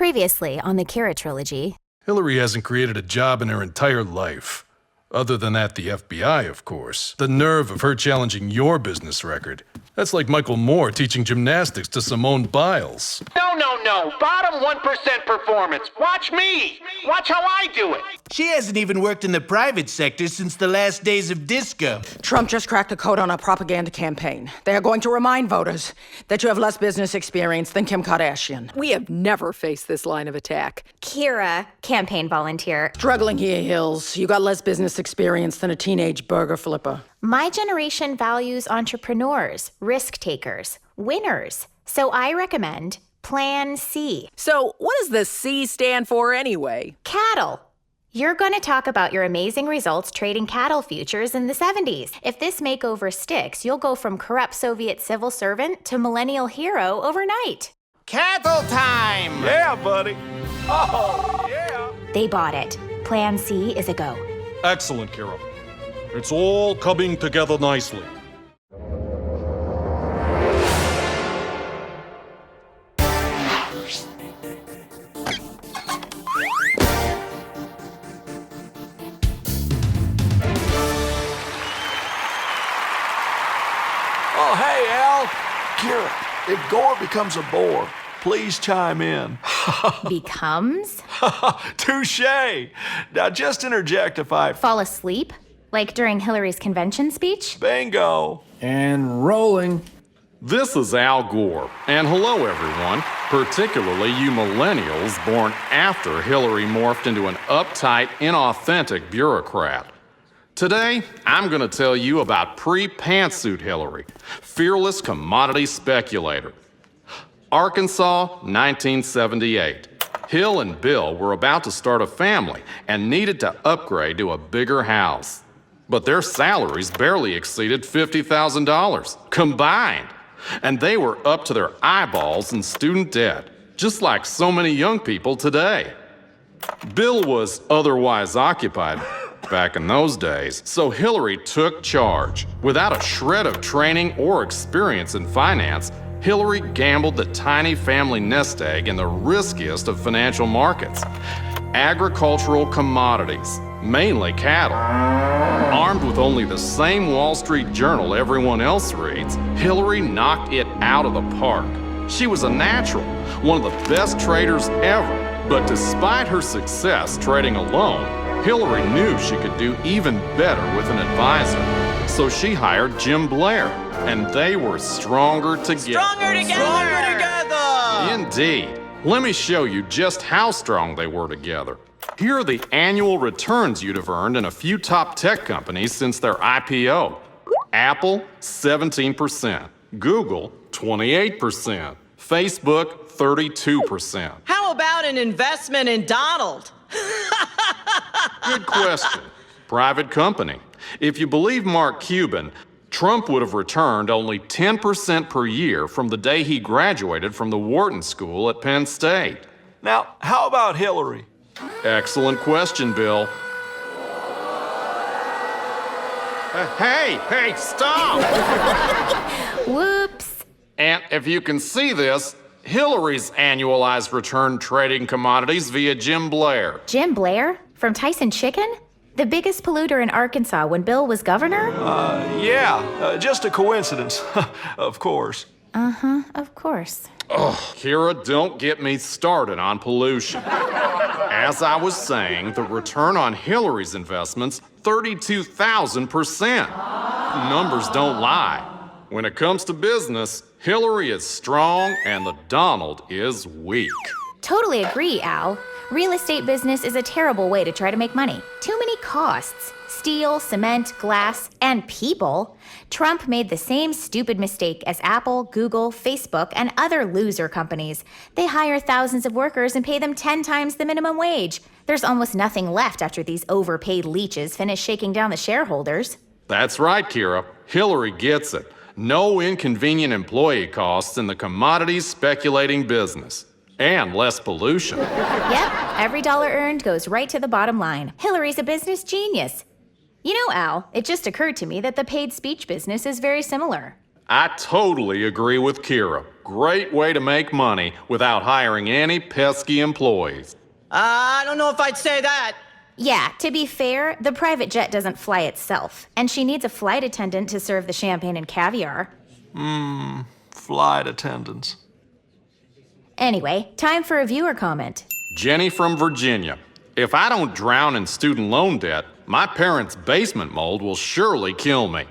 Previously on the Kira trilogy. Hillary hasn't created a job in her entire life. Other than at the FBI, of course. The nerve of her challenging your business record. That's like Michael Moore teaching gymnastics to Simone Biles. No. Bottom 1% performance. Watch me. Watch how I do it. She hasn't even worked in the private sector since the last days of disco. Trump just cracked the code on a propaganda campaign. They are going to remind voters that you have less business experience than Kim Kardashian. We have never faced this line of attack. Kira, campaign volunteer. Struggling here, Hills. You got less business experience than a teenage burger flipper. My generation values entrepreneurs, risk takers, winners. So I recommend Plan C. So what does the C stand for anyway? Cattle. You're going to talk about your amazing results trading cattle futures in the 70s. If this makeover sticks, you'll go from corrupt Soviet civil servant to millennial hero overnight. Cattle time! Yeah, buddy. Oh, yeah. They bought it. Plan C is a go. Excellent, Kira. It's all coming together nicely. Oh, hey, Al. Kira, if Gore becomes a bore, please chime in. Becomes? Touche. Now, just interject if I... Fall asleep? Like during Hillary's convention speech? Bingo. And rolling. This is Al Gore, and hello, everyone, particularly you millennials born after Hillary morphed into an uptight, inauthentic bureaucrat. Today, I'm going to tell you about pre-pantsuit Hillary, fearless commodity speculator. Arkansas, 1978. Hill and Bill were about to start a family and needed to upgrade to a bigger house. But their salaries barely exceeded $50,000 combined. And they were up to their eyeballs in student debt, just like so many young people today. Bill was otherwise occupied back in those days, so Hillary took charge. Without a shred of training or experience in finance, Hillary gambled the tiny family nest egg in the riskiest of financial markets, agricultural commodities, mainly cattle. Armed with only the same Wall Street Journal everyone else reads, Hillary knocked it out of the park. She was a natural, one of the best traders ever. But despite her success trading alone, Hillary knew she could do even better with an advisor. So she hired Jim Blair, and they were stronger together. Stronger together! Indeed. Let me show you just how strong they were together. Here are the annual returns you'd have earned in a few top tech companies since their IPO. Apple, 17%. Google, 28%. Facebook, 32%. How about an investment in Donald? Good question. Private company. If you believe Mark Cuban, Trump would have returned only 10% per year from the day he graduated from the Wharton School at Penn State. Now, how about Hillary? Excellent question, Bill. Hey, stop! Whoops. And if you can see this, Hillary's annualized return trading commodities via Jim Blair. Jim Blair? From Tyson Chicken? The biggest polluter in Arkansas when Bill was governor? Just a coincidence, of course. Of course. Kira, don't get me started on pollution. As I was saying, the return on Hillary's investments, 32,000%. Numbers don't lie. When it comes to business, Hillary is strong and the Donald is weak. Totally agree, Al. Real estate business is a terrible way to try to make money. Too many costs. Steel, cement, glass, and people. Trump made the same stupid mistake as Apple, Google, Facebook, and other loser companies. They hire thousands of workers and pay them 10 times the minimum wage. There's almost nothing left after these overpaid leeches finish shaking down the shareholders. That's right, Kira. Hillary gets it. No inconvenient employee costs in the commodities speculating business. And less pollution. Yep, every dollar earned goes right to the bottom line. Hillary's a business genius. You know, Al, it just occurred to me that the paid speech business is very similar. I totally agree with Kira. Great way to make money without hiring any pesky employees. I don't know if I'd say that. Yeah, to be fair, the private jet doesn't fly itself, and she needs a flight attendant to serve the champagne and caviar. Flight attendants. Anyway, time for a viewer comment. Jenny from Virginia. If I don't drown in student loan debt, my parents' basement mold will surely kill me.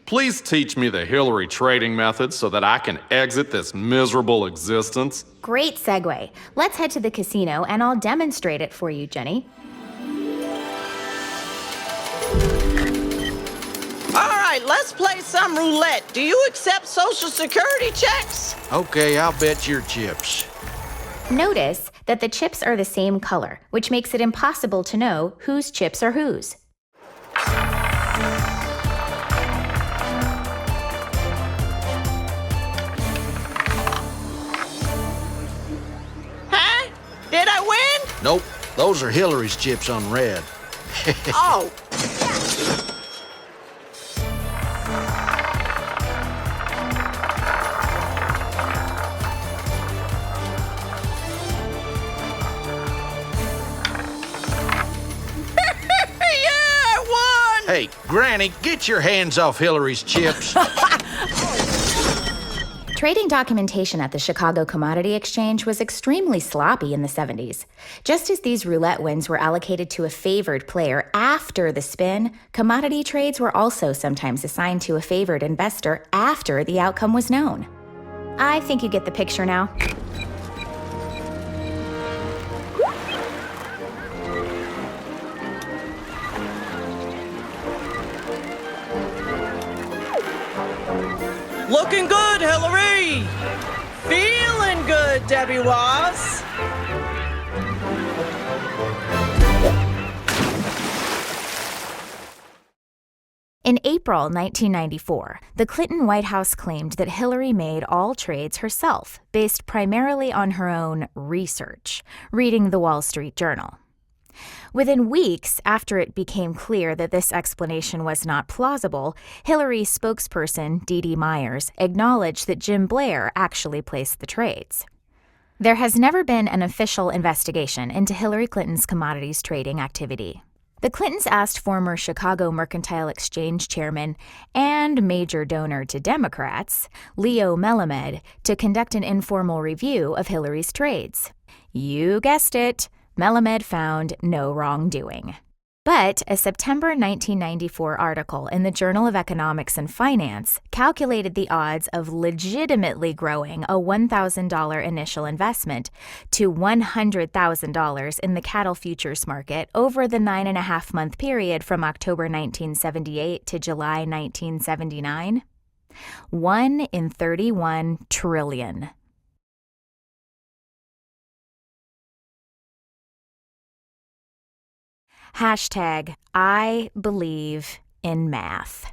Please teach me the Hillary trading method so that I can exit this miserable existence. Great segue. Let's head to the casino and I'll demonstrate it for you, Jenny. All right, let's play some roulette. Do you accept Social Security checks? Okay, I'll bet your chips. Notice that the chips are the same color, which makes it impossible to know whose chips are whose. Huh? Did I win? Nope, those are Hillary's chips on red. Oh. Hey, Granny, get your hands off Hillary's chips. Trading documentation at the Chicago Commodity Exchange was extremely sloppy in the 70s. Just as these roulette wins were allocated to a favored player after the spin, commodity trades were also sometimes assigned to a favored investor after the outcome was known. I think you get the picture now. Looking good, Hillary. Feeling good, Debbie Was. In April 1994, the Clinton White House claimed that Hillary made all trades herself, based primarily on her own research, reading the Wall Street Journal. Within weeks after it became clear that this explanation was not plausible, Hillary's spokesperson, Dee Dee Myers, acknowledged that Jim Blair actually placed the trades. There has never been an official investigation into Hillary Clinton's commodities trading activity. The Clintons asked former Chicago Mercantile Exchange chairman and major donor to Democrats, Leo Melamed, to conduct an informal review of Hillary's trades. You guessed it. Melamed found no wrongdoing. But a September 1994 article in the Journal of Economics and Finance calculated the odds of legitimately growing a $1,000 initial investment to $100,000 in the cattle futures market over the 9.5-month period from October 1978 to July 1979. 1 in 31 trillion. #I believe in math.